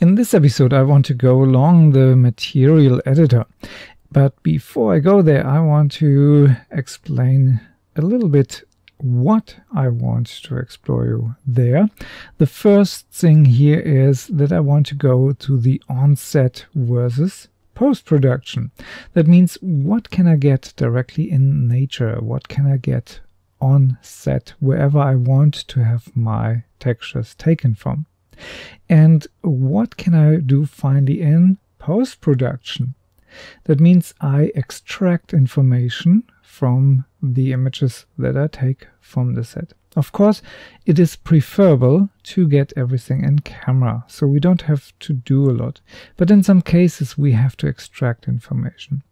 In this episode I want to go along the material editor, but before I go there I want to explain a little bit what I want to explore you there. The first thing here is that I want to go to the onset versus post-production. That means what can I get directly in nature, what can I get on set wherever I want to have my textures taken from. And what can I do finally in post-production? That means I extract information from the images that I take from the set. Of course, it is preferable to get everything in camera, so we don't have to do a lot. But in some cases we have to extract information.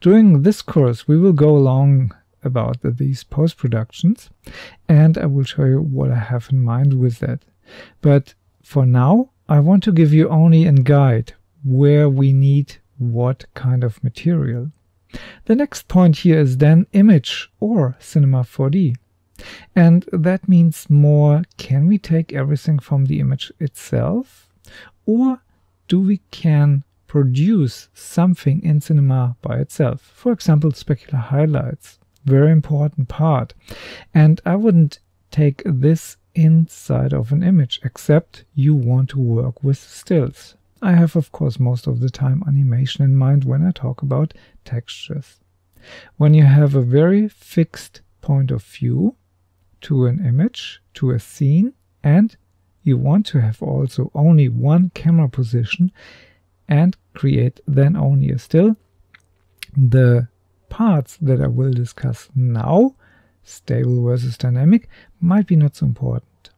During this course we will go along about these post-productions, and I will show you what I have in mind with that. But for now, I want to give you only a guide where we need what kind of material. The next point here is then image or Cinema 4D. And that means more, can we take everything from the image itself, or do we can produce something in cinema by itself? For example, specular highlights, very important part. And I wouldn't take this inside of an image, except you want to work with stills. I have, of course, most of the time animation in mind when I talk about textures. When you have a very fixed point of view to an image, to a scene, and you want to have also only one camera position and create then only a still, the parts that I will discuss now, stable versus dynamic, might be not so important.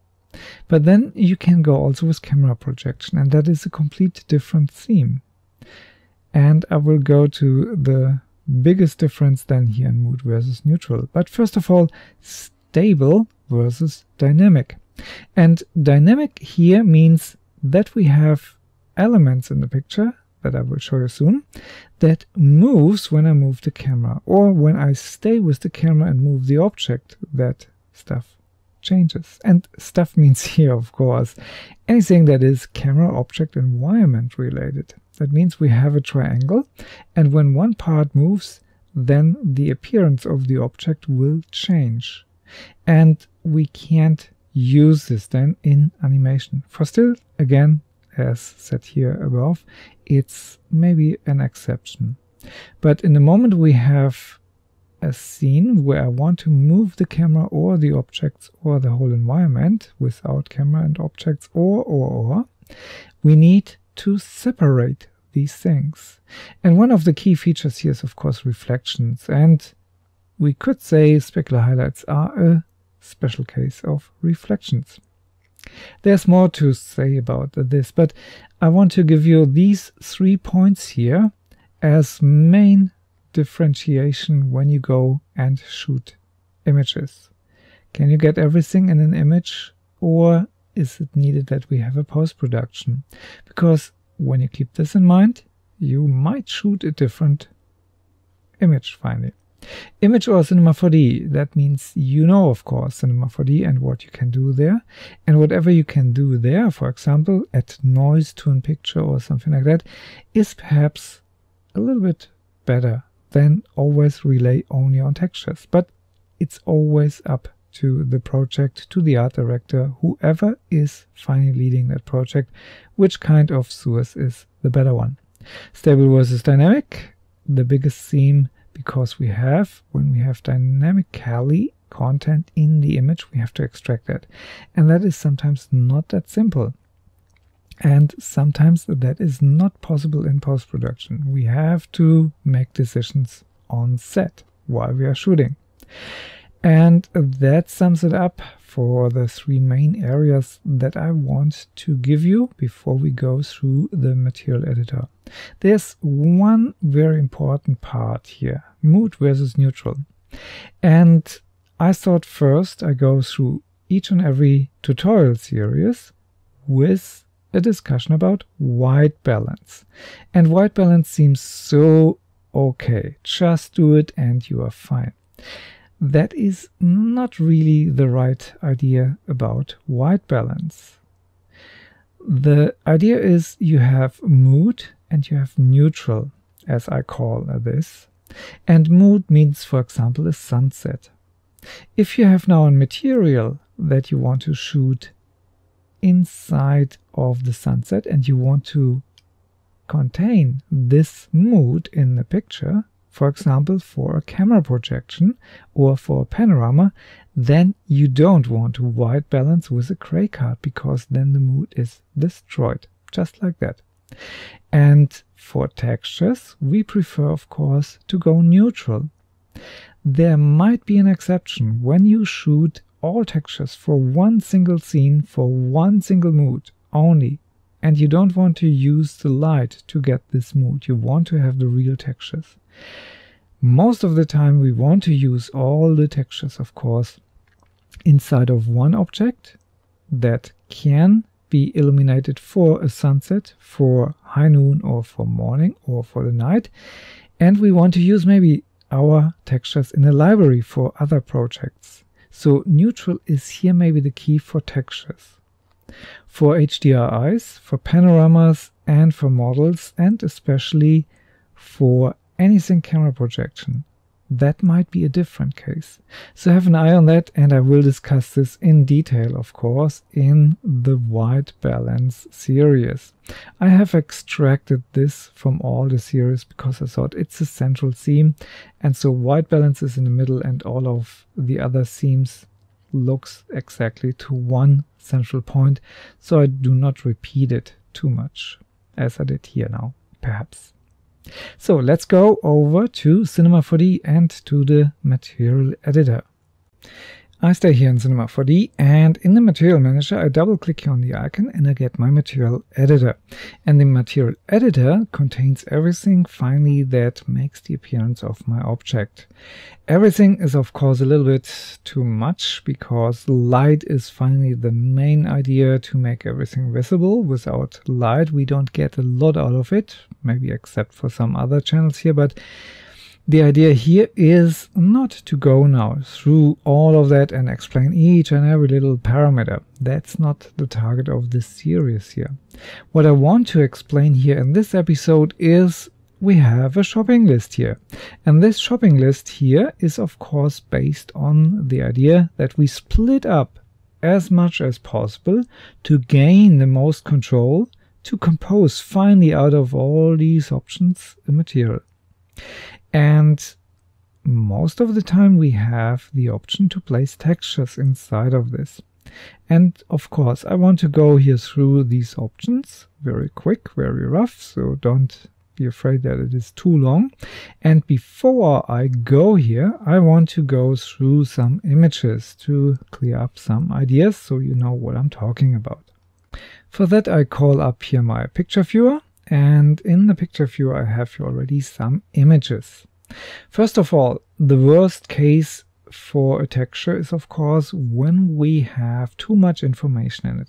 But then you can go also with camera projection, and that is a complete different theme. And I will go to the biggest difference then here in mood versus neutral. But first of all, stable versus dynamic. And dynamic here means that we have elements in the picture that I will show you soon, that moves when I move the camera, or when I stay with the camera and move the object, that stuff changes. And stuff means here, of course, anything that is camera object environment related. That means we have a triangle, and when one part moves, then the appearance of the object will change. And we can't use this then in animation. For still, again, as said here above, it's maybe an exception. But in the moment we have a scene where I want to move the camera or the objects or the whole environment without camera and objects or, we need to separate these things. And one of the key features here is, of course, reflections. And we could say specular highlights are a special case of reflections. There's more to say about this, but I want to give you these 3 points here as main differentiation when you go and shoot images. Can you get everything in an image, or is it needed that we have a post-production? Because when you keep this in mind, you might shoot a different image finally. Image or Cinema 4D, that means you know, of course, Cinema 4D and what you can do there. And whatever you can do there, for example, add noise to a picture or something like that, is perhaps a little bit better than always rely only on textures. But it's always up to the project, to the art director, whoever is finally leading that project, which kind of source is the better one. Stable versus dynamic, the biggest theme, because when we have dynamically content in the image, we have to extract that. And that is sometimes not that simple. And sometimes that is not possible in post-production. We have to make decisions on set while we are shooting. And that sums it up for the 3 main areas that I want to give you before we go through the material editor. There's one very important part here, mood versus neutral. And I thought first I go through each and every tutorial series with a discussion about white balance. And white balance seems so okay, just do it and you are fine. That is not really the right idea about white balance. the idea is you have mood and you have neutral, as I call this. And mood means, for example, a sunset. If you have now a material that you want to shoot inside of the sunset and you want to contain this mood in the picture, for example, for a camera projection or for a panorama, then you don't want to white balance with a gray card, because then the mood is destroyed, just like that. And for textures, we prefer, of course, to go neutral. There might be an exception when you shoot all textures for one single scene, for one single mood only, and you don't want to use the light to get this mood. You want to have the real textures. Most of the time we want to use all the textures, of course, inside of one object that can be illuminated for a sunset, for high noon, or for morning, or for the night. And we want to use maybe our textures in a library for other projects. So neutral is here maybe the key for textures. For HDRIs, for panoramas, and for models, and especially for anything camera projection, that might be a different case. So have an eye on that, and I will discuss this in detail, of course, in the white balance series. I have extracted this from all the series because I thought it's a central theme, and so white balance is in the middle and all of the other themes looks exactly to one central point, so I do not repeat it too much as I did here now, perhaps. So let's go over to Cinema 4D and to the material editor. I stay here in Cinema 4D, and in the material manager I double click here on the icon and I get my material editor. And the material editor contains everything finally that makes the appearance of my object. Everything is of course a little bit too much, because light is finally the main idea to make everything visible. Without light we don't get a lot out of it, maybe except for some other channels here, but the idea here is not to go now through all of that and explain each and every little parameter. That's not the target of this series here. What I want to explain here in this episode is we have a shopping list here. And this shopping list here is of course based on the idea that we split up as much as possible to gain the most control, to compose finally out of all these options a material. And most of the time we have the option to place textures inside of this. And of course I want to go here through these options very quick, very rough, so don't be afraid that it is too long. And before I go here, I want to go through some images to clear up some ideas so you know what I'm talking about. For that I call up here my picture viewer, and in the picture viewer I have here already some images. First of all, the worst case for a texture is of course when we have too much information in it.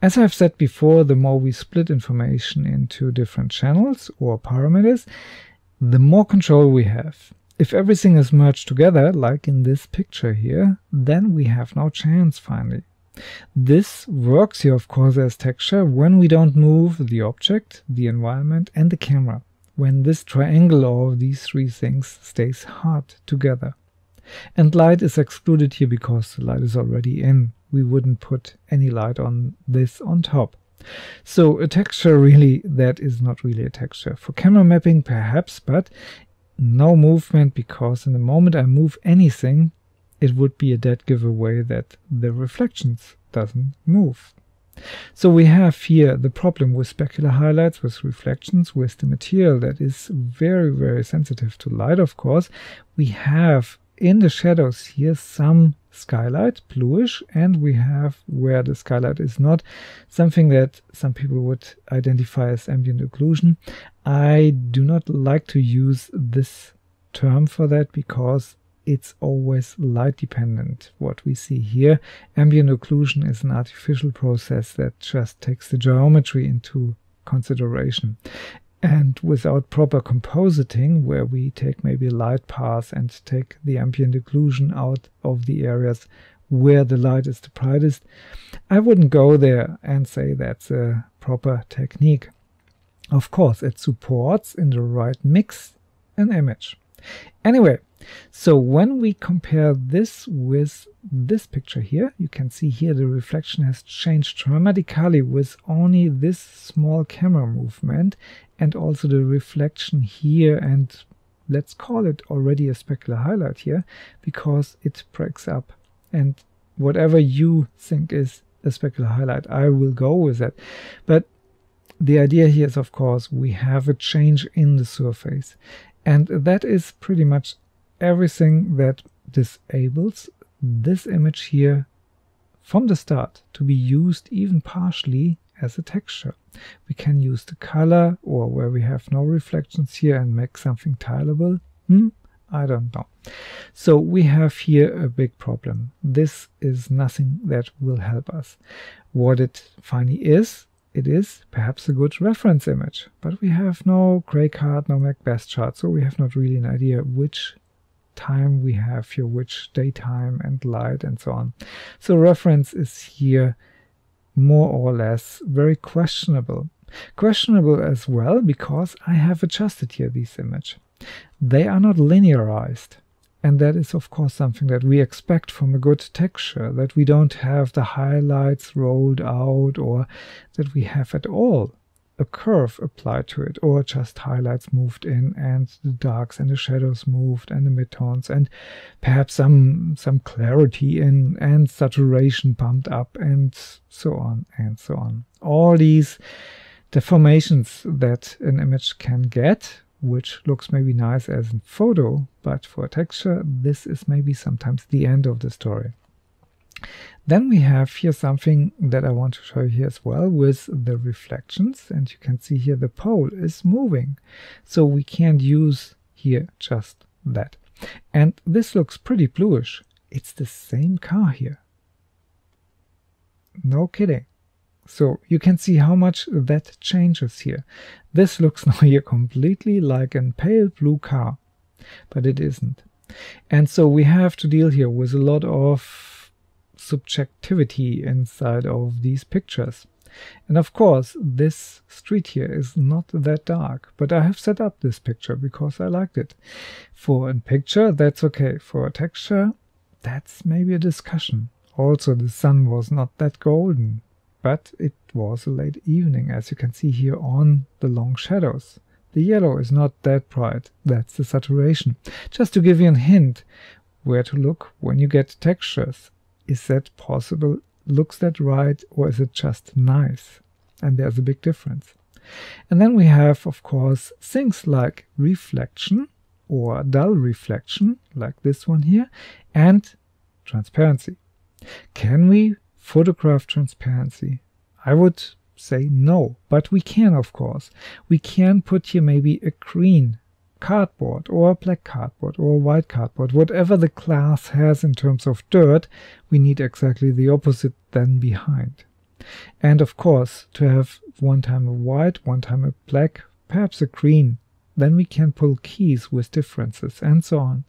As I've said before, the more we split information into different channels or parameters, the more control we have. If everything is merged together, like in this picture here, then we have no chance finally. This works here of course as texture when we don't move the object, the environment, and the camera. When this triangle of these three things stays hard together. And light is excluded here because the light is already in. We wouldn't put any light on this on top. So a texture really, that is not really a texture. For camera mapping perhaps, but no movement, because in the moment I move anything, it would be a dead giveaway that the reflections doesn't move. So we have here the problem with specular highlights, with reflections, with the material that is very, very sensitive to light, of course. We have in the shadows here some skylight, bluish, and we have, where the skylight is not, something that some people would identify as ambient occlusion. I do not like to use this term for that because it's always light dependent. What we see here, ambient occlusion, is an artificial process that just takes the geometry into consideration. And without proper compositing, where we take maybe a light path and take the ambient occlusion out of the areas where the light is the brightest. I wouldn't go there and say that's a proper technique. Of course, it supports in the right mix an image. Anyway, so when we compare this with this picture here, you can see here the reflection has changed dramatically with only this small camera movement, and also the reflection here, and let's call it already a specular highlight here, because it breaks up. And whatever you think is a specular highlight, I will go with that. But the idea here is, of course, we have a change in the surface. And that is pretty much everything that disables this image here from the start to be used even partially as a texture. We can use the color, or where we have no reflections here, and make something tileable. I don't know. So we have here a big problem. This is nothing that will help us. What it finally is, it is perhaps a good reference image, but we have no gray card, no Macbeth chart, so we have not really an idea which time we have here, which daytime and light and so on. So reference is here more or less very questionable. Questionable as well because I have adjusted here this image. They are not linearized. And that is, of course, something that we expect from a good texture, that we don't have the highlights rolled out, or that we have at all a curve applied to it, or just highlights moved in and the darks and the shadows moved and the midtones and perhaps some clarity in and saturation bumped up and so on and so on. All these deformations that an image can get, which looks maybe nice as a photo, but for a texture, this is maybe sometimes the end of the story. Then we have here something that I want to show you here as well with the reflections, and you can see here the pole is moving. So we can't use here just that. And this looks pretty bluish. It's the same car here. No kidding. So you can see how much that changes here. This looks now here completely like a pale blue car, but it isn't. And so we have to deal here with a lot of subjectivity inside of these pictures. And of course, this street here is not that dark, but I have set up this picture because I liked it. For a picture, that's okay. For a texture, that's maybe a discussion. Also, the sun was not that golden, but it was a late evening, as you can see here on the long shadows. The yellow is not that bright, that's the saturation. Just to give you a hint where to look when you get textures. Is that possible? Looks that right, or is it just nice? And there's a big difference. And then we have, of course, things like reflection or dull reflection, like this one here, and transparency. Can we photograph transparency? I would say no, but we can, of course. We can put here maybe a green cardboard or a black cardboard or a white cardboard. Whatever the glass has in terms of dirt, we need exactly the opposite then behind. And of course, to have one time a white, one time a black, perhaps a green, then we can pull keys with differences and so on.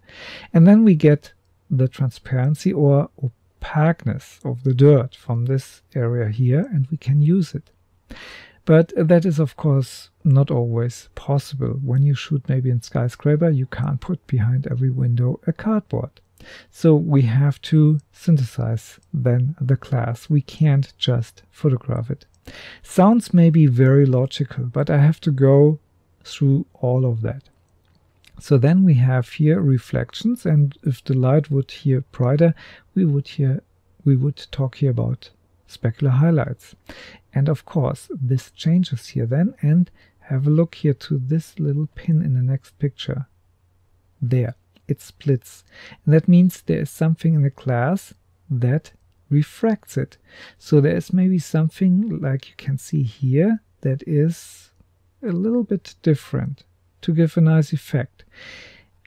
And then we get the transparency or opaqueness of the dirt from this area here, and we can use it. But that is, of course, not always possible. When you shoot maybe in skyscraper, you can't put behind every window a cardboard. So we have to synthesize then the glass. We can't just photograph it. Sounds maybe very logical, but I have to go through all of that. So then we have here reflections, and if the light would here brighter, we would talk here about specular highlights. And of course, this changes here then, and have a look here to this little pin in the next picture. There, it splits. And that means there is something in the glass that refracts it. So there is maybe something like you can see here that is a little bit different to give a nice effect.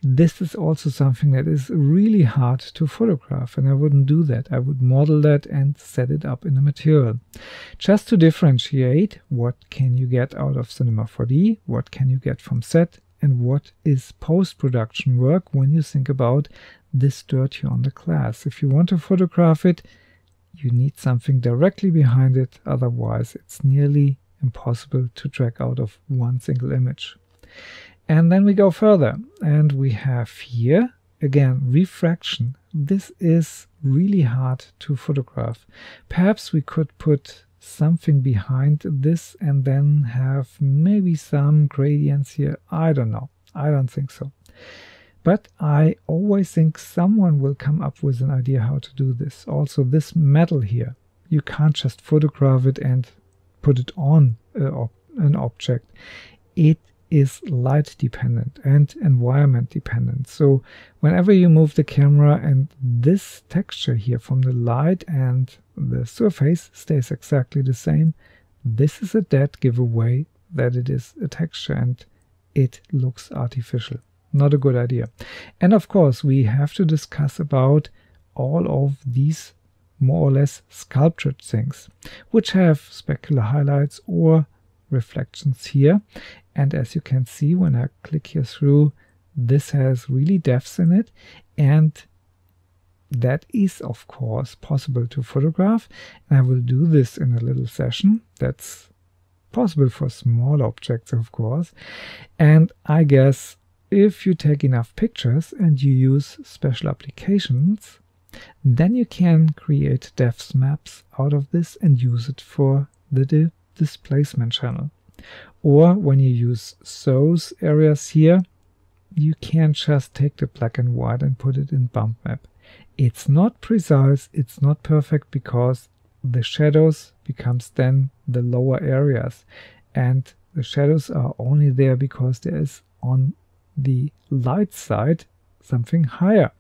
This is also something that is really hard to photograph, and I wouldn't do that. I would model that and set it up in the material. Just to differentiate what can you get out of Cinema 4D, what can you get from set, and what is post-production work when you think about this dirt here on the glass. If you want to photograph it, you need something directly behind it, otherwise it's nearly impossible to drag out of one single image. And then we go further, and we have here again refraction. This is really hard to photograph. Perhaps we could put something behind this and then have maybe some gradients here. I don't know. I don't think so. But I always think someone will come up with an idea how to do this. Also, this metal here, you can't just photograph it and put it on an object. It is light dependent and environment dependent. So whenever you move the camera and this texture here from the light and the surface stays exactly the same, this is a dead giveaway that it is a texture and it looks artificial. Not a good idea. And of course we have to discuss about all of these more or less sculptured things, which have specular highlights or reflections here. And as you can see, when I click here through, this has really depths in it, and that is of course possible to photograph. And I will do this in a little session. That's possible for small objects, of course. And I guess if you take enough pictures and you use special applications, then you can create depth maps out of this and use it for the displacement channel. Or when you use those areas here, you can just take the black and white and put it in bump map. It's not precise, it's not perfect, because the shadows becomes then the lower areas, and the shadows are only there because there is on the light side something higher.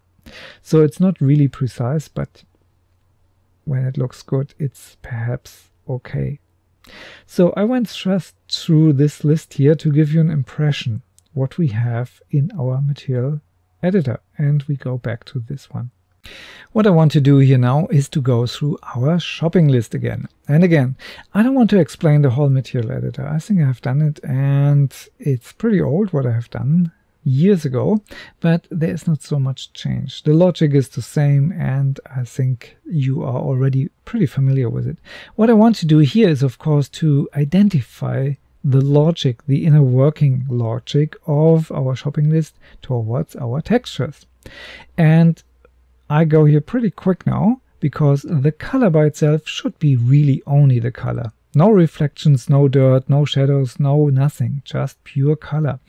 So it's not really precise, but when it looks good, it's perhaps okay. So I went just through this list here to give you an impression what we have in our material editor, and we go back to this one. What I want to do here now is to go through our shopping list again. And again, I don't want to explain the whole material editor. I think I have done it, and it's pretty old what I have done years ago, but there is not so much change. The logic is the same, and I think you are already pretty familiar with it. What I want to do here is, of course, to identify the logic, the inner working logic of our shopping list towards our textures. And I go here pretty quick now, because the color by itself should be really only the color. No reflections, no dirt, no shadows, no nothing, just pure color.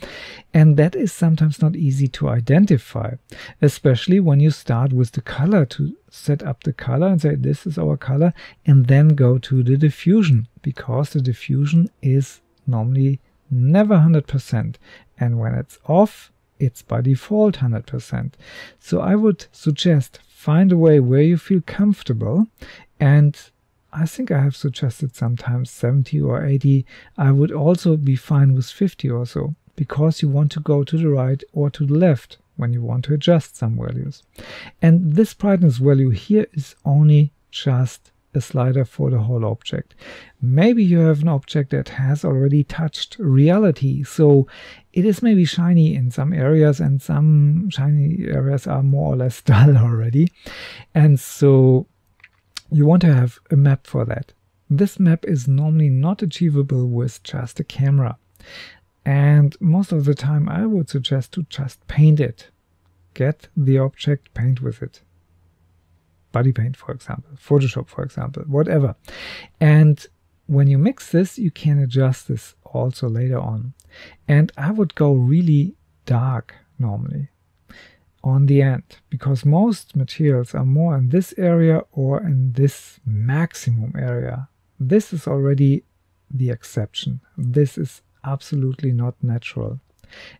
And that is sometimes not easy to identify, especially when you start with the color to set up the color and say this is our color, and then go to the diffusion, because the diffusion is normally never 100%, and when it's off, it's by default 100%. So I would suggest find a way where you feel comfortable, and I think I have suggested sometimes 70 or 80. I would also be fine with 50 or so, because you want to go to the right or to the left when you want to adjust some values. And this brightness value here is only just a slider for the whole object. Maybe you have an object that has already touched reality, so it is maybe shiny in some areas, and some shiny areas are more or less dull already. And so you want to have a map for that. This map is normally not achievable with just a camera. And most of the time I would suggest to just paint it. Get the object, paint with it. Body paint, for example, Photoshop, for example, whatever. And when you mix this, you can adjust this also later on. And I would go really dark normally on the end, because most materials are more in this area or in this maximum area. This is already the exception. This is absolutely not natural.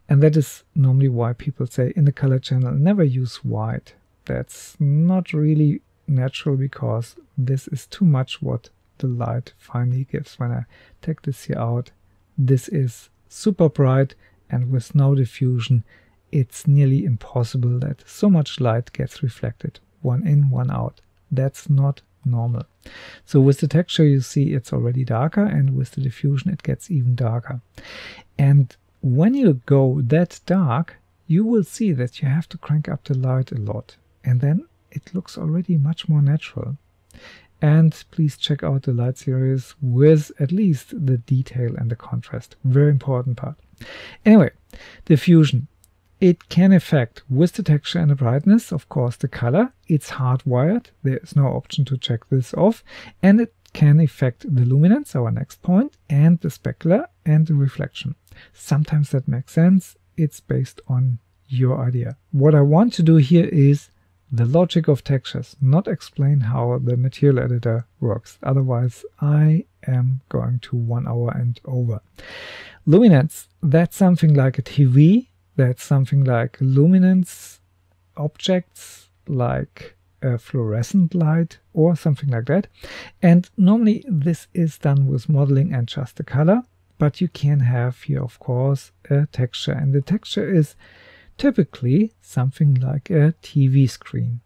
And that is normally why people say in the color channel, never use white. That's not really natural, because this is too much what the light finally gives. When I take this here out, this is super bright, and with no diffusion, it's nearly impossible that so much light gets reflected. One in, one out. That's not normal. So with the texture, you see it's already darker, and with the diffusion, it gets even darker. And when you go that dark, you will see that you have to crank up the light a lot, and then it looks already much more natural. And please check out the light series with at least the detail and the contrast. Very important part. Anyway, diffusion. It can affect with the texture and the brightness, of course, the color. It's hardwired. There is no option to check this off. And it can affect the luminance, our next point, and the specular and the reflection. Sometimes that makes sense. It's based on your idea. What I want to do here is the logic of textures, not explain how the material editor works. Otherwise, I am going to 1 hour and over. Luminance, that's something like a TV. That's something like luminance objects, like a fluorescent light or something like that. And normally this is done with modeling and just the color, but you can have here, of course, a texture. And the texture is typically something like a TV screen.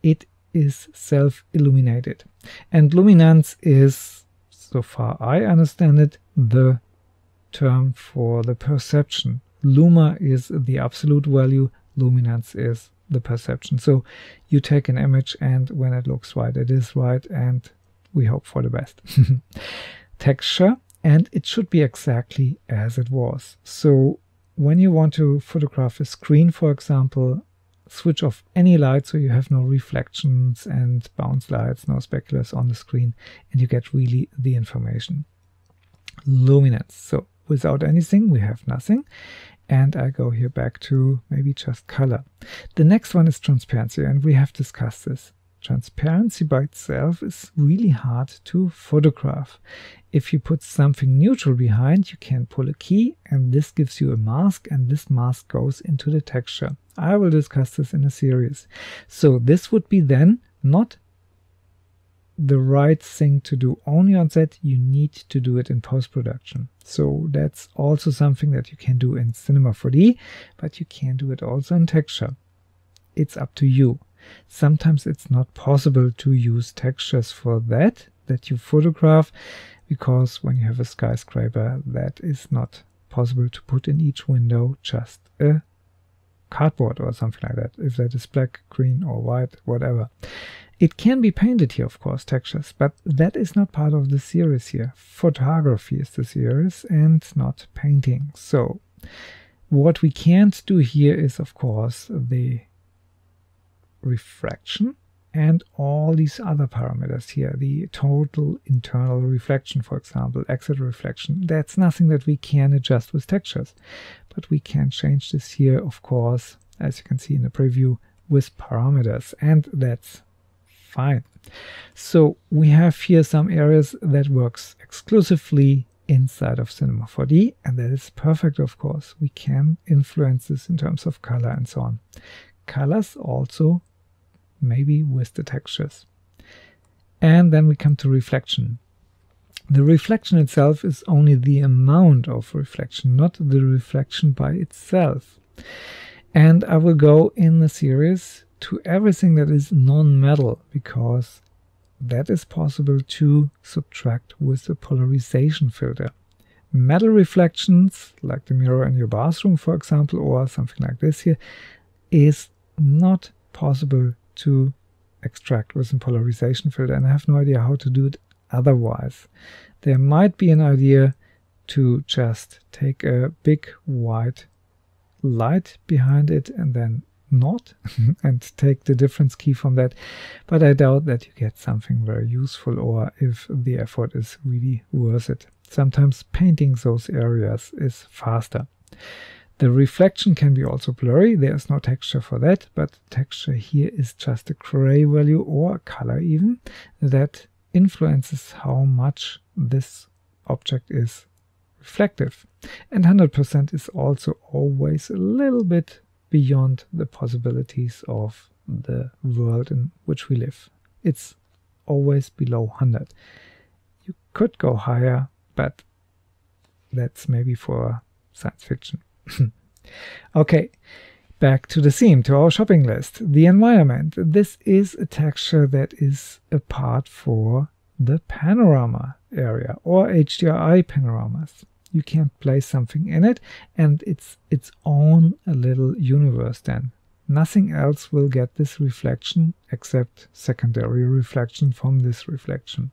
It is self-illuminated. And luminance is, so far I understand it, the term for the perception. Luma is the absolute value, luminance is the perception. So you take an image, and when it looks right, it is right, and we hope for the best. Texture, and it should be exactly as it was. So when you want to photograph a screen, for example, switch off any light so you have no reflections and bounce lights, no speculars on the screen, and you get really the information. Luminance. So without anything, we have nothing. And I go here back to maybe just color. The next one is transparency, and we have discussed this. Transparency by itself is really hard to photograph. If you put something neutral behind, you can pull a key, and this gives you a mask, and this mask goes into the texture. I will discuss this in a series. So this would be then not the right thing to do only on set. You need to do it in post-production. So that's also something that you can do in Cinema 4D, but you can do it also in texture. It's up to you. Sometimes it's not possible to use textures for that you photograph, because when you have a skyscraper, that is not possible to put in each window just a cardboard or something like that, if that is black, green or white, whatever. It can be painted here, of course, textures, but that is not part of the series here. Photography is the series and not painting. So what we can't do here is, of course, the refraction and all these other parameters here. The total internal reflection, for example, exit reflection. That's nothing that we can adjust with textures, but we can change this here, of course, as you can see in the preview, with parameters, and that's fine. So we have here some areas that works exclusively inside of Cinema 4D, and that is perfect, of course. We can influence this in terms of color and so on. Colors also maybe with the textures. And then we come to reflection. The reflection itself is only the amount of reflection, not the reflection by itself. And I will go in the series to everything that is non-metal, because that is possible to subtract with the polarization filter. Metal reflections, like the mirror in your bathroom, for example, or something like this here, is not possible to extract with a polarization filter, and I have no idea how to do it otherwise. There might be an idea to just take a big white light behind it and then not and take the difference key from that, but I doubt that you get something very useful, or if the effort is really worth it. Sometimes painting those areas is faster. The reflection can be also blurry. There is no texture for that, but texture here is just a gray value or a color even that influences how much this object is reflective. And 100% is also always a little bit beyond the possibilities of the world in which we live. It's always below 100. You could go higher, but that's maybe for science fiction. Okay, back to the theme, to our shopping list. The environment. This is a texture that is a part for the panorama area or HDRI panoramas. You can place something in it, and it's its own little universe then. Nothing else will get this reflection except secondary reflection from this reflection.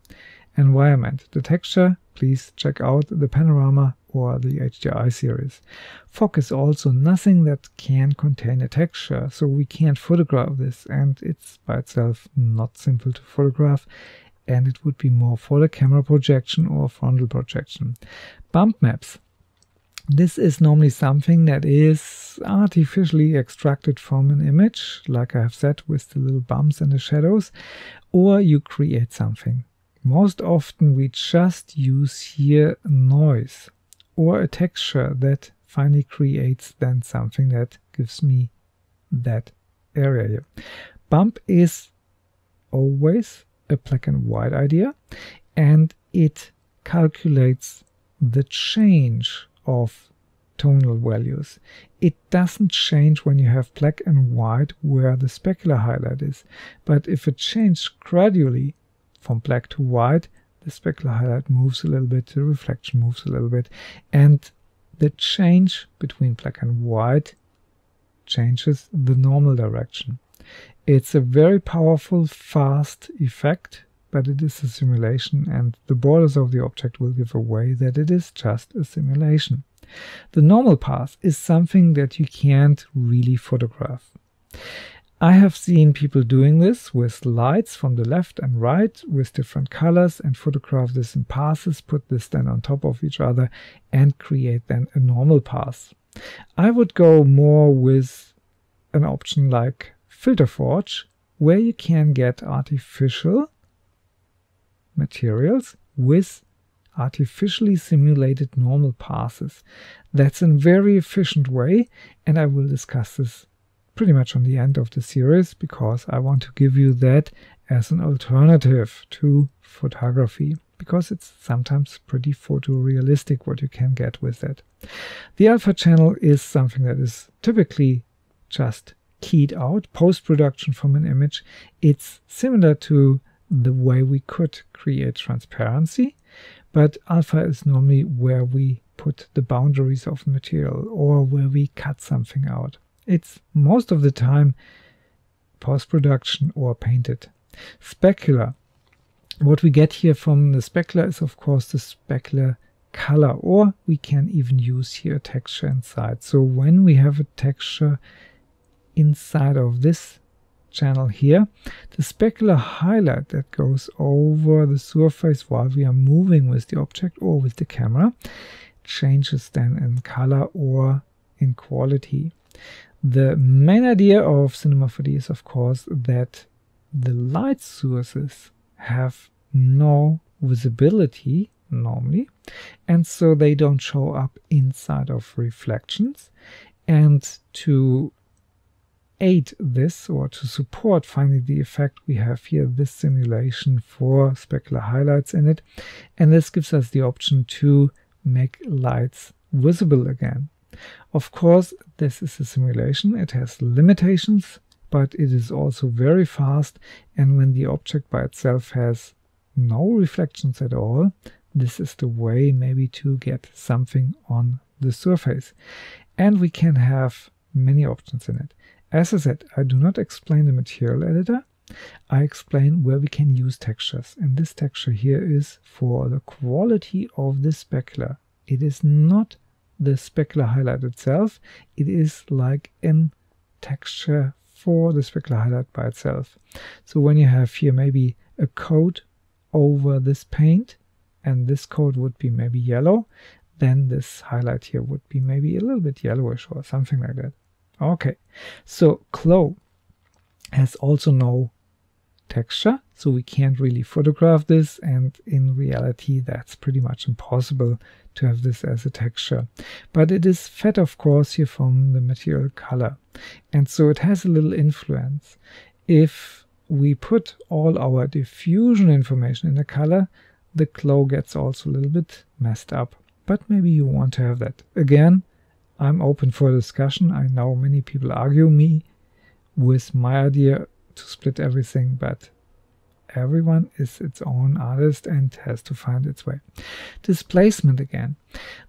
Environment. The texture, please check out the panorama or the HDRI series. Fog is also nothing that can contain a texture, so we can't photograph this, and it's by itself not simple to photograph, and it would be more for the camera projection or frontal projection. Bump maps. This is normally something that is artificially extracted from an image, like I have said, with the little bumps and the shadows, or you create something. Most often we just use here noise or a texture that finally creates then something that gives me that area here. Bump is always a black and white idea, and it calculates the change of tonal values. It doesn't change when you have black and white where the specular highlight is, but if it changes gradually from black to white, the specular highlight moves a little bit, the reflection moves a little bit, and the change between black and white changes the normal direction. It's a very powerful, fast effect, but it is a simulation, and the borders of the object will give away that it is just a simulation. The normal path is something that you can't really photograph. I have seen people doing this with lights from the left and right with different colors and photograph this in passes, put this then on top of each other and create then a normal path. I would go more with an option like Filter Forge, where you can get artificial materials with artificially simulated normal passes. That's a very efficient way, and I will discuss this pretty much on the end of the series, because I want to give you that as an alternative to photography, because it's sometimes pretty photorealistic what you can get with it. The alpha channel is something that is typically just keyed out post-production from an image. It's similar to the way we could create transparency, but alpha is normally where we put the boundaries of the material or where we cut something out. It's most of the time post-production or painted. Specular. What we get here from the specular is of course the specular color, or we can even use here texture inside. So when we have a texture inside of this channel here, the specular highlight that goes over the surface while we are moving with the object or with the camera changes then in color or in quality. The main idea of Cinema 4D is of course that the light sources have no visibility normally, and so they don't show up inside of reflections. And to aid this, or to support finally the effect, we have here this simulation for specular highlights in it, and this gives us the option to make lights visible again. Of course, this is a simulation, it has limitations, but it is also very fast, and when the object by itself has no reflections at all, this is the way maybe to get something on the surface. And we can have many options in it. As I said, I do not explain the material editor, I explain where we can use textures, and this texture here is for the quality of the specular. It is not the specular highlight itself, it is like a texture for the specular highlight by itself. So when you have here maybe a coat over this paint, and this coat would be maybe yellow, then this highlight here would be maybe a little bit yellowish or something like that. Okay, so glow has also no texture, so we can't really photograph this, and in reality that's pretty much impossible to have this as a texture. But it is fed of course here from the material color, and so it has a little influence. If we put all our diffusion information in the color, the glow gets also a little bit messed up, but maybe you want to have that. Again, I'm open for discussion. I know many people argue me with my idea to split everything, but everyone is its own artist and has to find its way. Displacement again.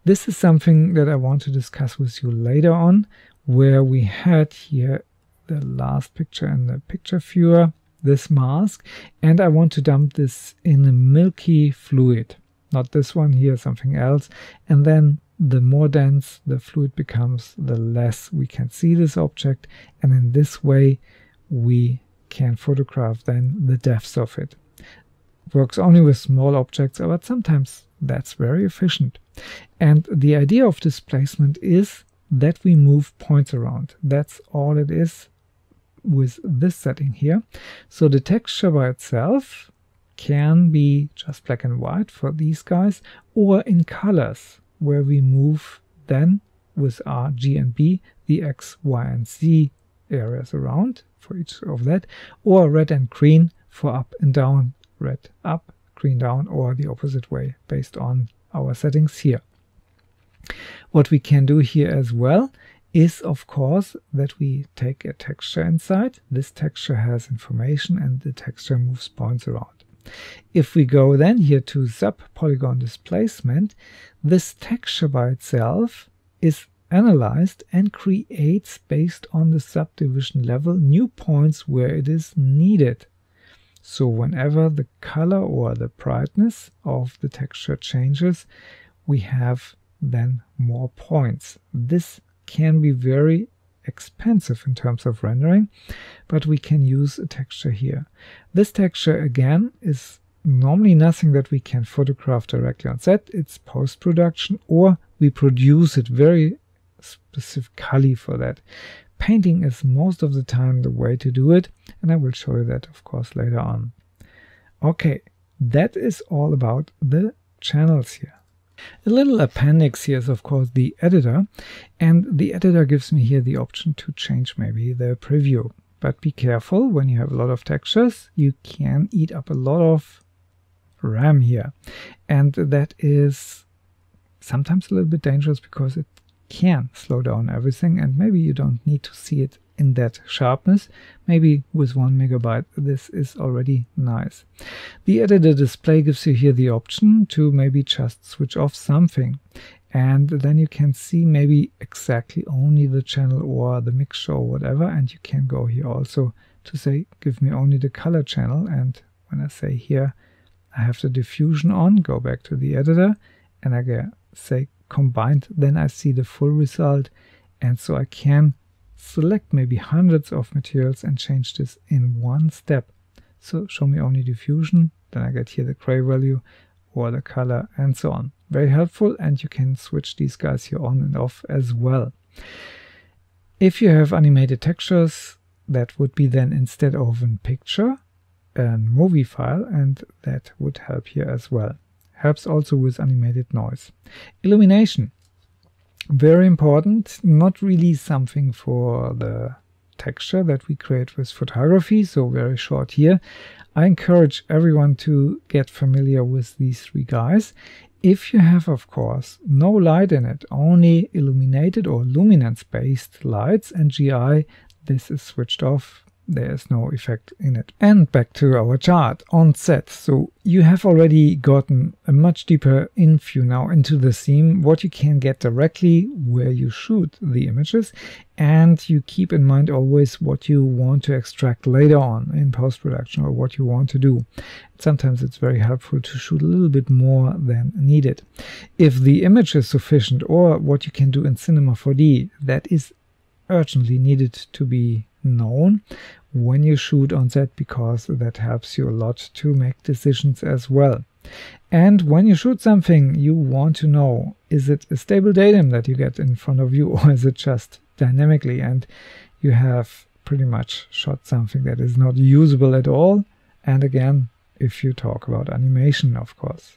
This is something that I want to discuss with you later on, where we had here the last picture in the picture viewer, this mask, and I want to dump this in a milky fluid. Not this one here, something else. And then the more dense the fluid becomes, the less we can see this object, and in this way we can photograph then the depths of it. Works only with small objects, but sometimes that's very efficient. And the idea of displacement is that we move points around. That's all it is with this setting here. So the texture by itself can be just black and white for these guys, or in colors, where we move then with R, G and B the X, Y and Z areas around for each of that, or red and green for up and down, red up, green down, or the opposite way based on our settings here. What we can do here as well is, of course, that we take a texture inside. This texture has information and the texture moves points around. If we go then here to sub polygon displacement, this texture by itself is analyzed and creates, based on the subdivision level, new points where it is needed. So whenever the color or the brightness of the texture changes, we have then more points. This can be very expensive in terms of rendering, but we can use a texture here. This texture again is normally nothing that we can photograph directly on set. It's post-production, or we produce it very specifically for that. Painting is most of the time the way to do it, and I will show you that of course later on. Okay, that is all about the channels here. A little appendix here is of course the editor, and the editor gives me here the option to change maybe the preview. But be careful, when you have a lot of textures, you can eat up a lot of RAM here, and that is sometimes a little bit dangerous because it can slow down everything, and maybe you don't need to see it in that sharpness. Maybe with 1 megabyte this is already nice. The editor display gives you here the option to maybe just switch off something, and then you can see maybe exactly only the channel or the mixture or whatever, and you can go here also to say give me only the color channel, and when I say here I have the diffusion on, go back to the editor and I can say combined, then I see the full result, and so I can select maybe hundreds of materials and change this in one step. So show me only diffusion, then I get here the gray value or the color and so on. Very helpful, and you can switch these guys here on and off as well. If you have animated textures, that would be then instead of a picture, a movie file, and that would help here as well. Helps also with animated noise. Illumination. Very important, not really something for the texture that we create with photography, so very short here. I encourage everyone to get familiar with these three guys. If you have, of course, no light in it, only illuminated or luminance based lights and GI, this is switched off. There is no effect in it. And back to our chart on set. So you have already gotten a much deeper view now into the scene, what you can get directly where you shoot the images, and you keep in mind always what you want to extract later on in post-production or what you want to do. Sometimes it's very helpful to shoot a little bit more than needed. If the image is sufficient, or what you can do in Cinema 4D, that is urgently needed to be known when you shoot on set, because that helps you a lot to make decisions as well. And when you shoot something, you want to know, is it a stable datum that you get in front of you, or is it just dynamically and you have pretty much shot something that is not usable at all? And again, if you talk about animation, of course.